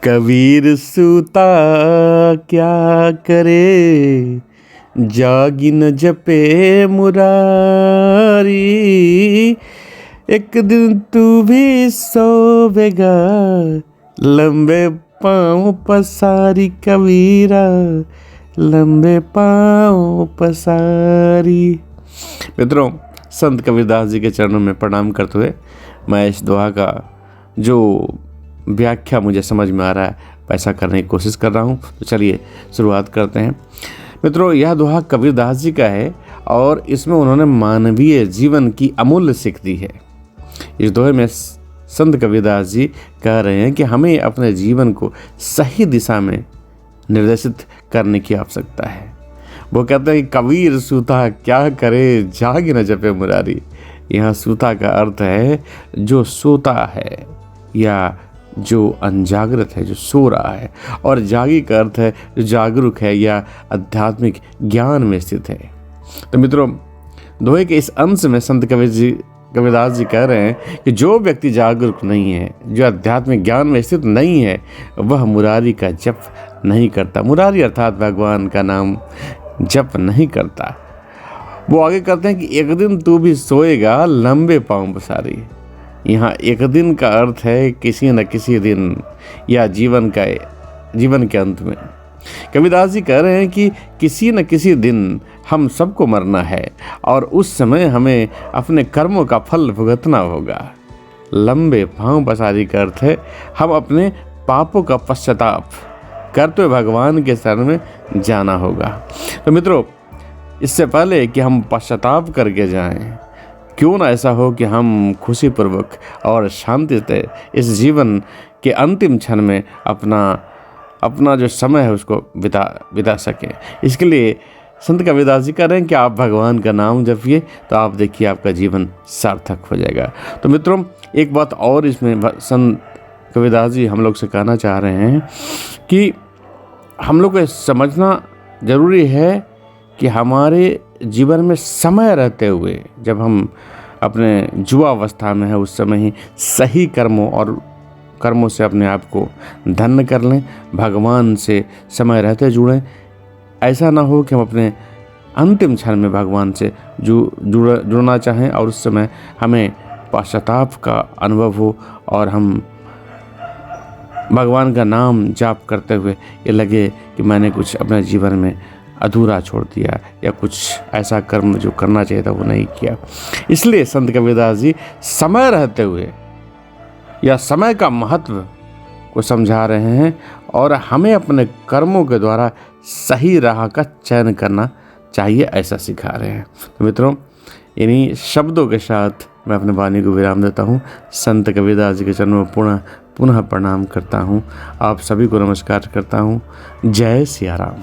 कबीर सूता क्या करे, जागी न जपे मुरारी। एक दिन तू भी सोवेगा, लंबे पाँव पसारी कबीरा, लंबे पाँव पसारी। मित्रों, संत कबीरदास जी के चरणों में प्रणाम करते हुए मैं इस दोहा का जो व्याख्या मुझे समझ में आ रहा है वैसा करने की कोशिश कर रहा हूँ। तो चलिए शुरुआत करते हैं। मित्रों, यह दोहा कबीरदास जी का है और इसमें उन्होंने मानवीय जीवन की अमूल्य सीख दी है। इस दोहे में संत कबीरदास जी कह रहे हैं कि हमें अपने जीवन को सही दिशा में निर्देशित करने की आवश्यकता है। वो कहते हैं कि कबीर सूता क्या करे, जागी न जपे मुरारी। यहाँ सूता का अर्थ है जो सोता है या जो अनजागृत है, जो सो रहा है, और जागी का अर्थ है जो जागरूक है या आध्यात्मिक ज्ञान में स्थित है। तो मित्रों, दोहे के इस अंश में संत कबीरदास जी कह रहे हैं कि जो व्यक्ति जागरूक नहीं है, जो आध्यात्मिक ज्ञान में स्थित नहीं है, वह मुरारी का जप नहीं करता। मुरारी अर्थात भगवान का नाम जप नहीं करता। वो आगे कहते हैं कि एक दिन तू भी सोएगा, लंबे पाँव पसारी। यहाँ एक दिन का अर्थ है किसी न किसी दिन या जीवन के अंत में। कबीरदास जी कह रहे हैं कि किसी न किसी दिन हम सबको मरना है और उस समय हमें अपने कर्मों का फल भुगतना होगा। लंबे पाँव पसारी का अर्थ है हम अपने पापों का पश्चाताप करते हुए भगवान के शरण में जाना होगा। तो मित्रों, इससे पहले कि हम पश्चाताप करके जाएं, क्यों ना ऐसा हो कि हम खुशीपूर्वक और शांति से इस जीवन के अंतिम क्षण में अपना जो समय है उसको बिता सकें। इसके लिए संत कबीरदास जी कह रहे हैं कि आप भगवान का नाम जपिए, तो आप देखिए आपका जीवन सार्थक हो जाएगा। तो मित्रों, एक बात और इसमें संत कबीरदास जी हम लोग से कहना चाह रहे हैं कि हम लोग को समझना ज़रूरी है कि हमारे जीवन में समय रहते हुए, जब हम अपने युवावस्था में है, उस समय ही सही कर्मों से अपने आप को धन्य कर लें, भगवान से समय रहते जुड़ें। ऐसा ना हो कि हम अपने अंतिम क्षण में भगवान से जुड़ना चाहें और उस समय हमें पश्चाताप का अनुभव हो और हम भगवान का नाम जाप करते हुए ये लगे कि मैंने कुछ अपने जीवन में अधूरा छोड़ दिया या कुछ ऐसा कर्म जो करना चाहिए था वो नहीं किया। इसलिए संत कबीरदास जी समय रहते हुए या समय का महत्व को समझा रहे हैं और हमें अपने कर्मों के द्वारा सही राह का चयन करना चाहिए, ऐसा सिखा रहे हैं। तो मित्रों, इन्हीं शब्दों के साथ मैं अपने वाणी को विराम देता हूँ। संत कबीरदास जी के चरणों में पुनः प्रणाम करता हूँ। आप सभी को नमस्कार करता हूँ। जय सिया राम।